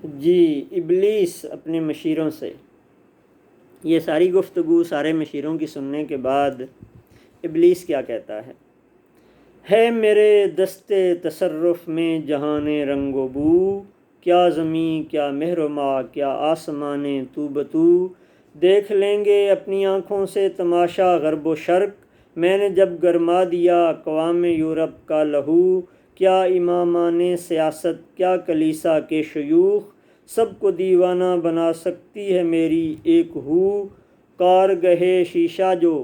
جی، ابلیس اپنے مشیروں سے، یہ ساری گفتگو سارے مشیروں کی سننے کے بعد ابلیس کیا کہتا ہے میرے دست تصرف میں جہان رنگ و بو، کیا زمیں کیا مہر و ماء کیا آسمان تو بتو، دیکھ لیں گے اپنی آنکھوں سے تماشا غرب و شرق، میں نے جب گرما دیا اقوام یورپ کا لہو، کیا امامان سیاست کیا کلیسا کے شیوخ، سب کو دیوانہ بنا سکتی ہے میری ایک ہو، کارگہ شیشہ جو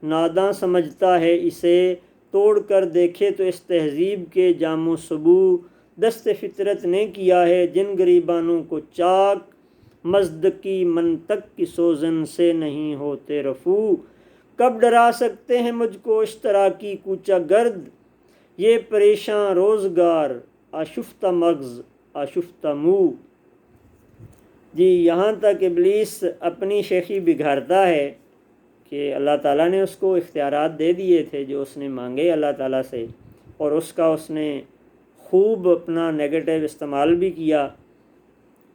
ناداں سمجھتا ہے اسے، توڑ کر دیکھے تو اس تہذیب کے جام و سبو، دست فطرت نے کیا ہے جن گریبانوں کو چاک، مزد کی منطق کی سوزن سے نہیں ہوتے رفو، کب ڈرا سکتے ہیں مجھ کو اشتراکی کوچہ گرد، یہ پریشاں روزگار آشفتہ مغز آشفتہ منہ۔ جی، یہاں تک ابلیس اپنی شیخی بگھارتا ہے کہ اللہ تعالیٰ نے اس کو اختیارات دے دیے تھے جو اس نے مانگے اللہ تعالیٰ سے، اور اس کا اس نے خوب اپنا نیگیٹو استعمال بھی کیا۔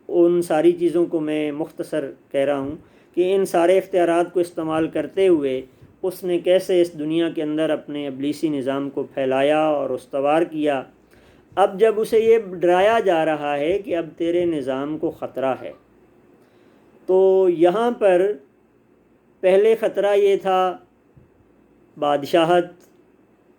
ان ساری چیزوں کو میں مختصر کہہ رہا ہوں کہ ان سارے اختیارات کو استعمال کرتے ہوئے اس نے کیسے اس دنیا کے اندر اپنے ابلیسی نظام کو پھیلایا اور استوار کیا۔ اب جب اسے یہ ڈرایا جا رہا ہے کہ اب تیرے نظام کو خطرہ ہے، تو یہاں پر پہلے خطرہ یہ تھا بادشاہت،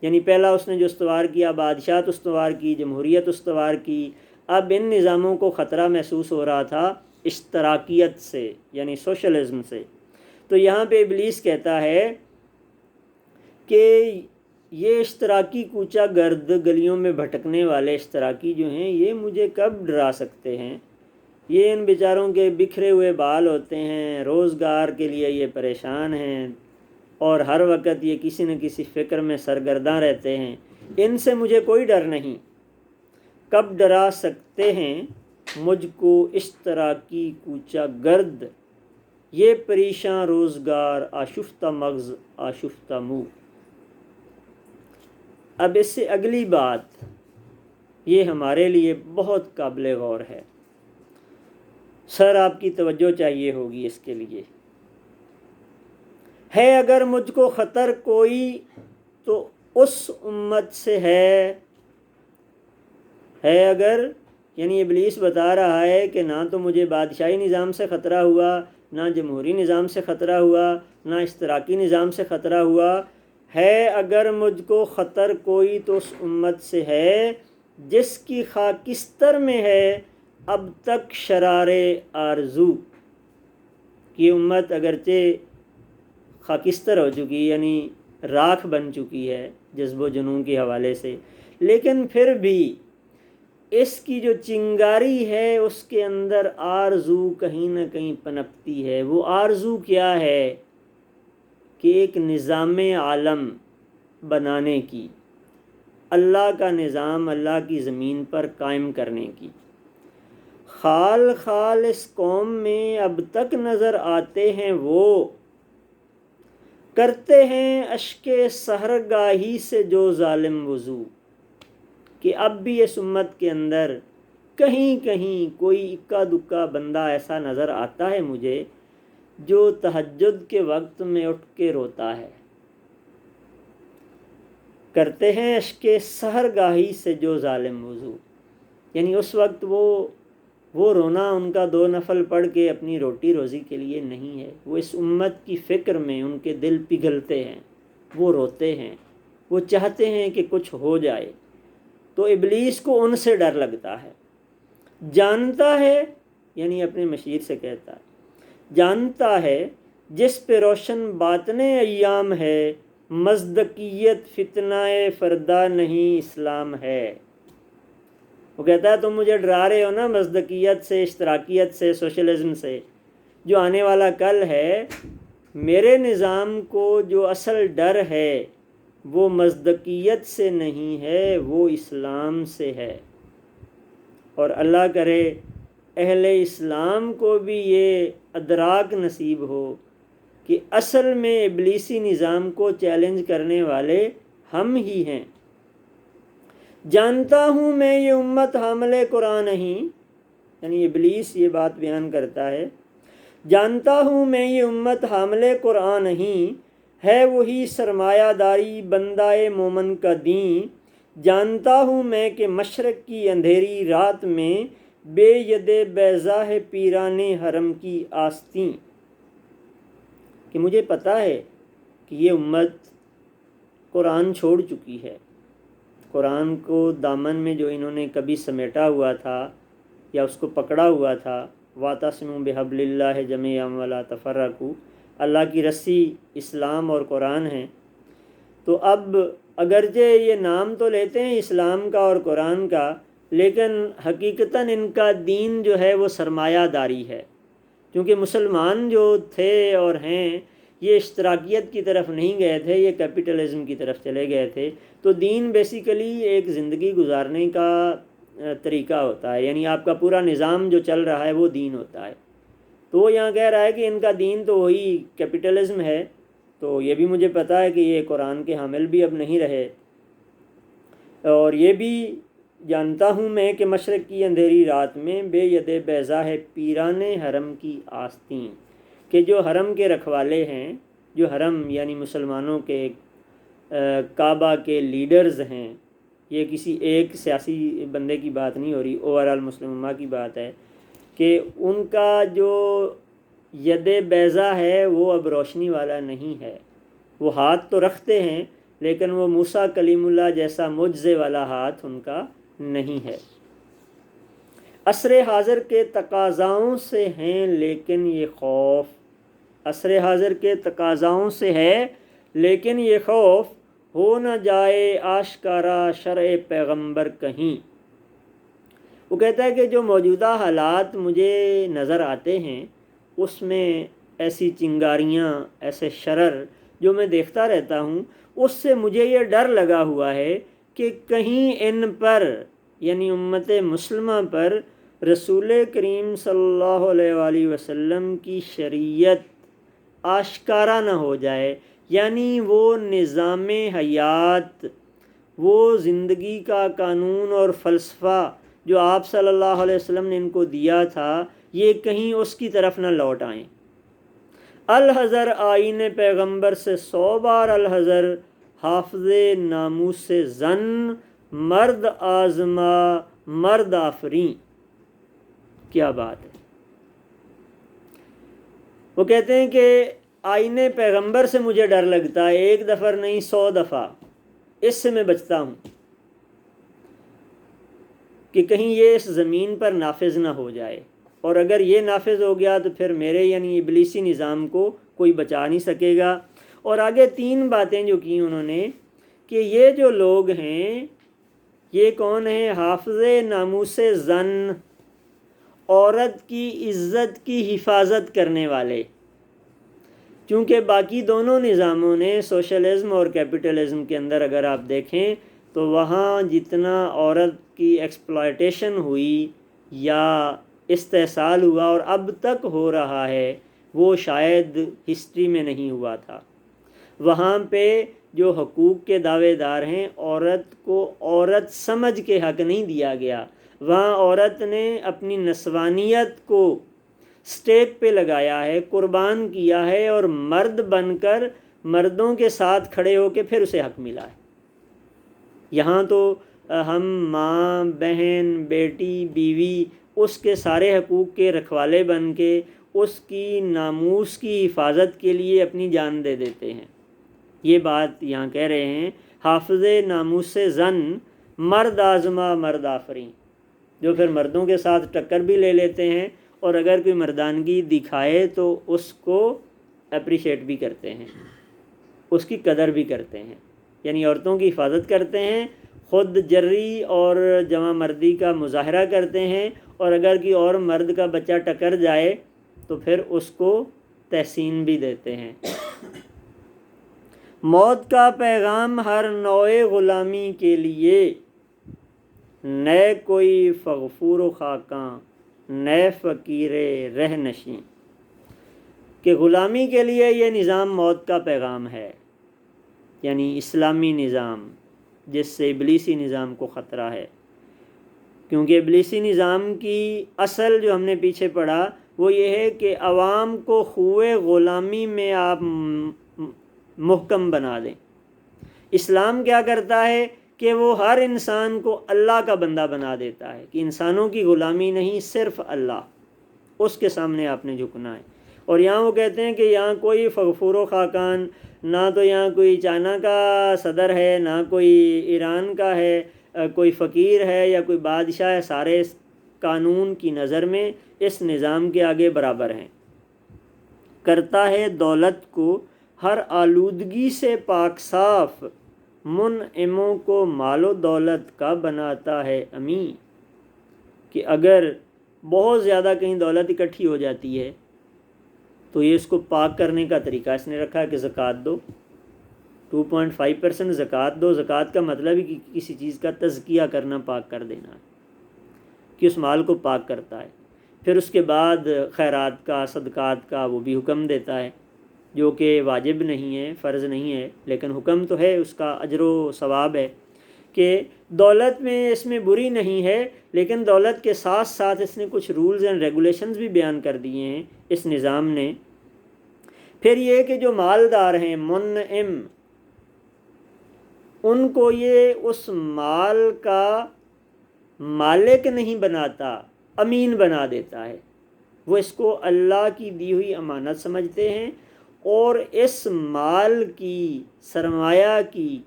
یعنی پہلا اس نے جو استوار کیا بادشاہت استوار کی، جمہوریت استوار کی۔ اب ان نظاموں کو خطرہ محسوس ہو رہا تھا اشتراکیت سے، یعنی سوشلزم سے۔ تو یہاں پہ ابلیس کہتا ہے کہ یہ اشتراکی کوچہ گرد گلیوں میں بھٹکنے والے اشتراکی جو ہیں یہ مجھے کب ڈرا سکتے ہیں، یہ ان بیچاروں کے بکھرے ہوئے بال ہوتے ہیں، روزگار کے لیے یہ پریشان ہیں اور ہر وقت یہ کسی نہ کسی فکر میں سرگرداں رہتے ہیں، ان سے مجھے کوئی ڈر نہیں، کب ڈرا سکتے ہیں مجھ کو اشتراکی کوچہ گرد، یہ پریشاں روزگار آشفتہ مغز آشفتہ منہ۔ اب اس سے اگلی بات یہ ہمارے لیے بہت قابل غور ہے، سر آپ کی توجہ چاہیے ہوگی اس کے لیے۔ ہے اگر مجھ کو خطر کوئی تو اس امت سے ہے اگر، یعنی ابلیس بتا رہا ہے کہ نہ تو مجھے بادشاہی نظام سے خطرہ ہوا، نہ جمہوری نظام سے خطرہ ہوا، نہ اشتراکی نظام سے خطرہ ہوا، ہے اگر مجھ کو خطر کوئی تو اس امت سے ہے جس کی خاکستر میں ہے اب تک شرار آرزو۔ یہ امت اگرچہ خاکستر ہو چکی، یعنی راکھ بن چکی ہے جذب و جنون کے حوالے سے، لیکن پھر بھی اس کی جو چنگاری ہے اس کے اندر آرزو کہیں نہ کہیں پنپتی ہے۔ وہ آرزو کیا ہے کہ ایک نظام عالم بنانے کی، اللہ کا نظام اللہ کی زمین پر قائم کرنے کی۔ خال خال اس قوم میں اب تک نظر آتے ہیں وہ، کرتے ہیں اشک سحرگاہی سے جو ظالم وضو، کہ اب بھی اس امت کے اندر کہیں کہیں کوئی اکا دکا بندہ ایسا نظر آتا ہے مجھے جو تہجد کے وقت میں اٹھ کے روتا ہے۔ کرتے ہیں اشک سحرگاہی سے جو ظالم وضو، یعنی اس وقت وہ رونا ان کا 2 نفل پڑھ کے اپنی روٹی روزی کے لیے نہیں ہے، وہ اس امت کی فکر میں ان کے دل پگھلتے ہیں، وہ روتے ہیں، وہ چاہتے ہیں کہ کچھ ہو جائے۔ تو ابلیس کو ان سے ڈر لگتا ہے، جانتا ہے، یعنی اپنے مشیر سے کہتا ہے، جانتا ہے جس پہ روشن باطن ایام ہے، مزدقیت فتنہ فردہ نہیں اسلام ہے۔ وہ کہتا ہے تم مجھے ڈرا رہے ہو نا مزدقیت سے، اشتراکیت سے، سوشلزم سے، جو آنے والا کل ہے، میرے نظام کو جو اصل ڈر ہے وہ مزدقیت سے نہیں ہے، وہ اسلام سے ہے۔ اور اللہ کرے اہل اسلام کو بھی یہ ادراک نصیب ہو کہ اصل میں ابلیسی نظام کو چیلنج کرنے والے ہم ہی ہیں۔ جانتا ہوں میں یہ امت حامل قرآن نہیں، یعنی ابلیس یہ بات بیان کرتا ہے، جانتا ہوں میں یہ امت حامل قرآن نہیں، ہے وہی سرمایہ داری بندہ مومن کا دین، جانتا ہوں میں کہ مشرق کی اندھیری رات میں بے ید بیضا ہے پیران حرم کی آستین، کہ مجھے پتہ ہے کہ یہ امت قرآن چھوڑ چکی ہے، قرآن کو دامن میں جو انہوں نے کبھی سمیٹا ہوا تھا یا اس کو پکڑا ہوا تھا، وَاعْتَصِمُوا بِحَبْلِ اللَّهِ جَمِيعًا وَلَا تَفَرَّقُوا، اللہ کی رسی اسلام اور قرآن ہے۔ تو اب اگرچہ یہ نام تو لیتے ہیں اسلام کا اور قرآن کا، لیکن حقیقتاً ان کا دین جو ہے وہ سرمایہ داری ہے، کیونکہ مسلمان جو تھے اور ہیں یہ اشتراکیت کی طرف نہیں گئے تھے، یہ کیپٹلزم کی طرف چلے گئے تھے۔ تو دین بیسیکلی ایک زندگی گزارنے کا طریقہ ہوتا ہے، یعنی آپ کا پورا نظام جو چل رہا ہے وہ دین ہوتا ہے۔ تو وہ یہاں کہہ رہا ہے کہ ان کا دین تو وہی کیپٹلزم ہے، تو یہ بھی مجھے پتہ ہے کہ یہ قرآن کے حامل بھی اب نہیں رہے، اور یہ بھی جانتا ہوں میں کہ مشرق کی اندھیری رات میں بے ید بیضا ہے پیران حرم کی آستین، کہ جو حرم کے رکھوالے ہیں، جو حرم یعنی مسلمانوں کے کعبہ کے لیڈرز ہیں، یہ کسی ایک سیاسی بندے کی بات نہیں ہو رہی، اوورال مسلم امہ کی بات ہے، کہ ان کا جو ید بیضا ہے وہ اب روشنی والا نہیں ہے، وہ ہاتھ تو رکھتے ہیں لیکن وہ موسیٰ کلیم اللہ جیسا معجزے والا ہاتھ ان کا نہیں ہے۔ عصر حاضر کے تقاضاؤں سے ہیں لیکن یہ خوف، عصر حاضر کے تقاضاؤں سے ہے لیکن یہ خوف، ہو نہ جائے آشکارا شرع پیغمبر کہیں۔ وہ کہتا ہے کہ جو موجودہ حالات مجھے نظر آتے ہیں اس میں ایسی چنگاریاں، ایسے شرر جو میں دیکھتا رہتا ہوں، اس سے مجھے یہ ڈر لگا ہوا ہے کہ کہیں ان پر یعنی امت مسلمہ پر رسول کریم صلی اللہ علیہ وآلہ وسلم کی شریعت آشکارا نہ ہو جائے، یعنی وہ نظام حیات، وہ زندگی کا قانون اور فلسفہ جو آپ صلی اللہ علیہ وسلم نے ان کو دیا تھا، یہ کہیں اس کی طرف نہ لوٹ آئیں۔ الحذر آئین پیغمبر سے 100 بار الحذر، حافظ ناموس سے زن، مرد آزما مرد آفریں۔ کیا بات ہے! وہ کہتے ہیں کہ آئین پیغمبر سے مجھے ڈر لگتا ہے، ایک دفعہ نہیں 100 دفعہ، اس سے میں بچتا ہوں کہ کہیں یہ اس زمین پر نافذ نہ ہو جائے، اور اگر یہ نافذ ہو گیا تو پھر میرے یعنی ابلیسی نظام کو کوئی بچا نہیں سکے گا۔ اور آگے 3 باتیں جو کی انہوں نے کہ یہ جو لوگ ہیں یہ کون ہیں؟ حافظ ناموس زن، عورت کی عزت کی حفاظت کرنے والے، چونکہ باقی دونوں نظاموں نے سوشلزم اور کیپٹلزم کے اندر اگر آپ دیکھیں تو وہاں جتنا عورت کی ایکسپلائٹیشن ہوئی یا استحصال ہوا اور اب تک ہو رہا ہے وہ شاید ہسٹری میں نہیں ہوا تھا۔ وہاں پہ جو حقوق کے دعوے دار ہیں، عورت کو عورت سمجھ کے حق نہیں دیا گیا، وہاں عورت نے اپنی نسوانیت کو سٹیک پہ لگایا ہے، قربان کیا ہے، اور مرد بن کر مردوں کے ساتھ کھڑے ہو کے پھر اسے حق ملا ہے۔ یہاں تو ہم ماں، بہن، بیٹی، بیوی، اس کے سارے حقوق کے رکھوالے بن کے اس کی ناموس کی حفاظت کے لیے اپنی جان دے دیتے ہیں۔ یہ بات یہاں کہہ رہے ہیں، حافظ ناموس زن، مرد آزما مرد آفریں، جو پھر مردوں کے ساتھ ٹکر بھی لے لیتے ہیں، اور اگر کوئی مردانگی دکھائے تو اس کو اپریشیٹ بھی کرتے ہیں، اس کی قدر بھی کرتے ہیں، یعنی عورتوں کی حفاظت کرتے ہیں، خود جری اور جمع مردی کا مظاہرہ کرتے ہیں، اور اگر کوئی اور مرد کا بچہ ٹکر جائے تو پھر اس کو تحسین بھی دیتے ہیں۔ موت کا پیغام ہر نوع غلامی کے لیے، نئے کوئی فغفور و خاکاں، نئے فقیر رہ نشیں، کہ غلامی کے لیے یہ نظام موت کا پیغام ہے، یعنی اسلامی نظام جس سے ابلیسی نظام کو خطرہ ہے۔ کیونکہ ابلیسی نظام کی اصل جو ہم نے پیچھے پڑھا وہ یہ ہے کہ عوام کو خوئے غلامی میں آپ محکم بنا دیں۔ اسلام کیا کرتا ہے کہ وہ ہر انسان کو اللہ کا بندہ بنا دیتا ہے، کہ انسانوں کی غلامی نہیں، صرف اللہ، اس کے سامنے آپ نے جھکنا ہے۔ اور یہاں وہ کہتے ہیں کہ یہاں کوئی فغفور و خاقان، نہ تو یہاں کوئی چائنا کا صدر ہے، نہ کوئی ایران کا ہے، کوئی فقیر ہے یا کوئی بادشاہ ہے، سارے قانون کی نظر میں اس نظام کے آگے برابر ہیں۔ کرتا ہے دولت کو ہر آلودگی سے پاک صاف، منعموں کو مال و دولت کا بناتا ہے امین۔ کہ اگر بہت زیادہ کہیں دولت اکٹھی ہو جاتی ہے تو یہ اس کو پاک کرنے کا طریقہ اس نے رکھا ہے کہ زکوٰۃ دو، 2.5% زکوٰۃ دو۔ زکوٰۃ کا مطلب ہے کہ کسی چیز کا تزکیہ کرنا، پاک کر دینا، کہ اس مال کو پاک کرتا ہے۔ پھر اس کے بعد خیرات کا، صدقات کا وہ بھی حکم دیتا ہے، جو کہ واجب نہیں ہے، فرض نہیں ہے، لیکن حکم تو ہے، اس کا اجر و ثواب ہے۔ کہ دولت میں اس میں بری نہیں ہے، لیکن دولت کے ساتھ ساتھ اس نے کچھ رولز اینڈ ریگولیشنز بھی بیان کر دیے ہیں اس نظام نے۔ پھر یہ کہ جو مالدار ہیں، منعم، ان کو یہ اس مال کا مالک نہیں بناتا، امین بنا دیتا ہے۔ وہ اس کو اللہ کی دی ہوئی امانت سمجھتے ہیں اور اس مال کی، سرمایہ کی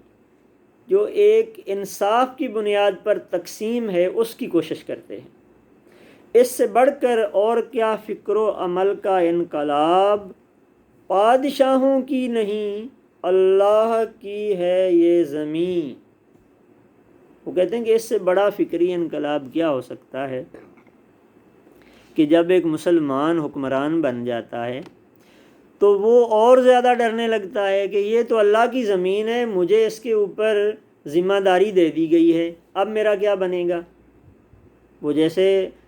جو ایک انصاف کی بنیاد پر تقسیم ہے اس کی کوشش کرتے ہیں۔ اس سے بڑھ کر اور کیا فکر و عمل کا انقلاب، بادشاہوں کی نہیں اللہ کی ہے یہ زمین۔ وہ کہتے ہیں کہ اس سے بڑا فکری انقلاب کیا ہو سکتا ہے کہ جب ایک مسلمان حکمران بن جاتا ہے تو وہ اور زیادہ ڈرنے لگتا ہے کہ یہ تو اللہ کی زمین ہے، مجھے اس کے اوپر ذمہ داری دے دی گئی ہے، اب میرا کیا بنے گا۔ وہ جیسے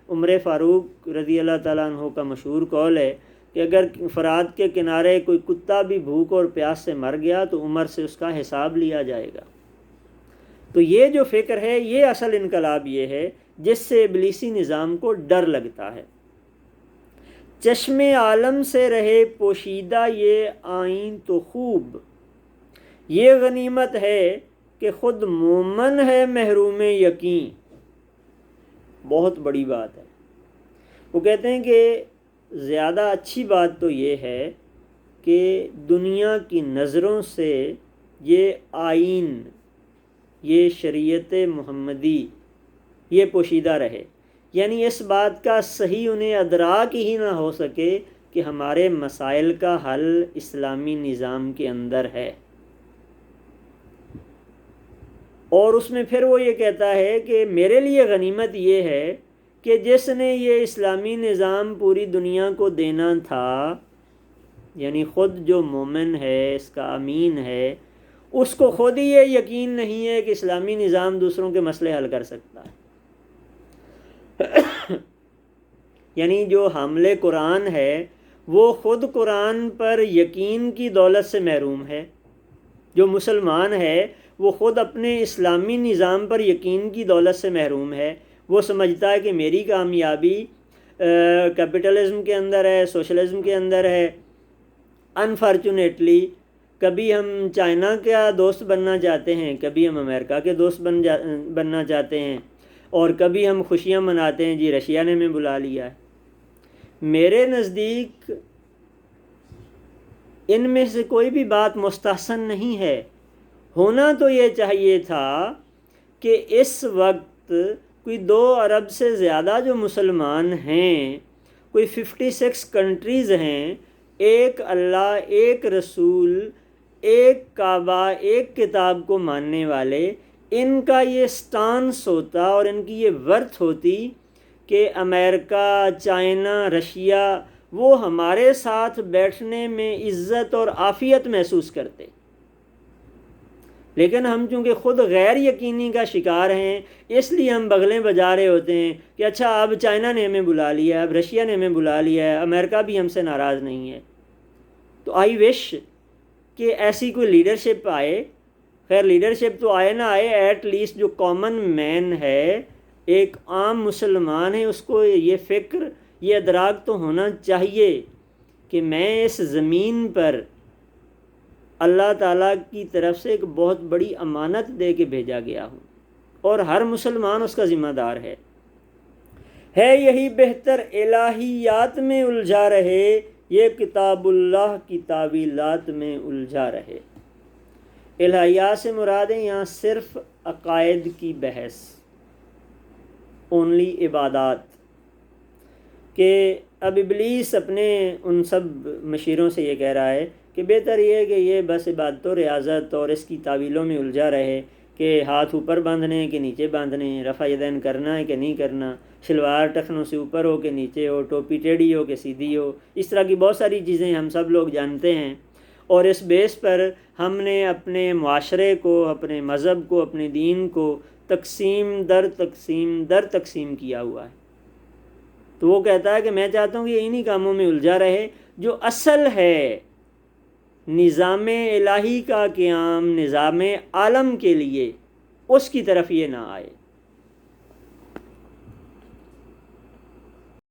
عمر فاروق رضی اللہ تعالیٰ عنہ کا مشہور قول ہے کہ اگر فرات کے کنارے کوئی کتا بھی بھوک اور پیاس سے مر گیا تو عمر سے اس کا حساب لیا جائے گا۔ تو یہ جو فکر ہے، یہ اصل انقلاب یہ ہے جس سے ابلیسی نظام کو ڈر لگتا ہے۔ چشم عالم سے رہے پوشیدہ یہ آئین تو خوب، یہ غنیمت ہے کہ خود مومن ہے محروم یقین۔ بہت بڑی بات ہے۔ وہ کہتے ہیں کہ زیادہ اچھی بات تو یہ ہے کہ دنیا کی نظروں سے یہ آئین، یہ شریعت محمدی یہ پوشیدہ رہے، یعنی اس بات کا صحیح انہیں ادراک ہی نہ ہو سکے کہ ہمارے مسائل کا حل اسلامی نظام کے اندر ہے۔ اور اس میں پھر وہ یہ کہتا ہے کہ میرے لیے غنیمت یہ ہے کہ جس نے یہ اسلامی نظام پوری دنیا کو دینا تھا، یعنی خود جو مومن ہے، اس کا امین ہے، اس کو خود ہی یہ یقین نہیں ہے کہ اسلامی نظام دوسروں کے مسئلے حل کر سکتا ہے۔ یعنی جو حامل قرآن ہے وہ خود قرآن پر یقین کی دولت سے محروم ہے۔ جو مسلمان ہے وہ خود اپنے اسلامی نظام پر یقین کی دولت سے محروم ہے۔ وہ سمجھتا ہے کہ میری کامیابی کیپٹلزم کے اندر ہے، سوشلزم کے اندر ہے۔ انفارچونیٹلی کبھی ہم چائنا کا دوست بننا چاہتے ہیں، کبھی ہم امریکہ کے دوست بننا چاہتے ہیں، اور کبھی ہم خوشیاں مناتے ہیں جی رشیا نے ہمیں بلا لیا ہے۔ میرے نزدیک ان میں سے کوئی بھی بات مستحسن نہیں ہے۔ ہونا تو یہ چاہیے تھا کہ اس وقت کوئی 2 ارب سے زیادہ جو مسلمان ہیں، کوئی 56 کنٹریز ہیں، ایک اللہ، ایک رسول، ایک کعبہ، ایک کتاب کو ماننے والے، ان کا یہ سٹانس ہوتا اور ان کی یہ ورتھ ہوتی کہ امریکہ، چائنا، رشیا وہ ہمارے ساتھ بیٹھنے میں عزت اور عافیت محسوس کرتے۔ لیکن ہم چونکہ خود غیر یقینی کا شکار ہیں، اس لیے ہم بغلیں بجا رہے ہوتے ہیں کہ اچھا اب چائنا نے ہمیں بلا لیا ہے، اب رشیا نے ہمیں بلا لیا ہے، امریکہ بھی ہم سے ناراض نہیں ہے۔ تو آئی وش کہ ایسی کوئی لیڈرشپ آئے۔ خیر لیڈرشپ تو آئے نہ آئے، ایٹ لیسٹ جو کامن مین ہے ایک عام مسلمان ہے اس کو یہ فکر، یہ ادراک تو ہونا چاہیے کہ میں اس زمین پر اللہ تعالیٰ کی طرف سے ایک بہت بڑی امانت دے کے بھیجا گیا ہوں، اور ہر مسلمان اس کا ذمہ دار ہے یہی بہتر الہیات میں الجھا رہے، یہ کتاب اللہ کی تعویلات میں الجھا رہے۔ الہیات سے مراد ہے یہاں صرف عقائد کی بحث، اونلی عبادات، کہ اب ابلیس اپنے ان سب مشیروں سے یہ کہہ رہا ہے کہ بہتر یہ ہے کہ یہ بس عبادت و ریاضت اور اس کی تعویلوں میں الجھا رہے کہ ہاتھ اوپر باندھنے ہیں کہ نیچے باندھنے ہیں، رفع یدین کرنا ہے کہ نہیں کرنا، شلوار ٹخنوں سے اوپر ہو کہ نیچے ہو، ٹوپی ٹیڑھی ہو کہ سیدھی ہو، اس طرح کی بہت ساری چیزیں ہم سب لوگ جانتے ہیں، اور اس بیس پر ہم نے اپنے معاشرے کو، اپنے مذہب کو، اپنے دین کو تقسیم در تقسیم در تقسیم کیا ہوا ہے۔ تو وہ کہتا ہے کہ میں چاہتا ہوں کہ انہی کاموں میں الجھا رہے، جو اصل ہے نظام الہی کا قیام، نظام عالم کے لیے، اس کی طرف یہ نہ آئے۔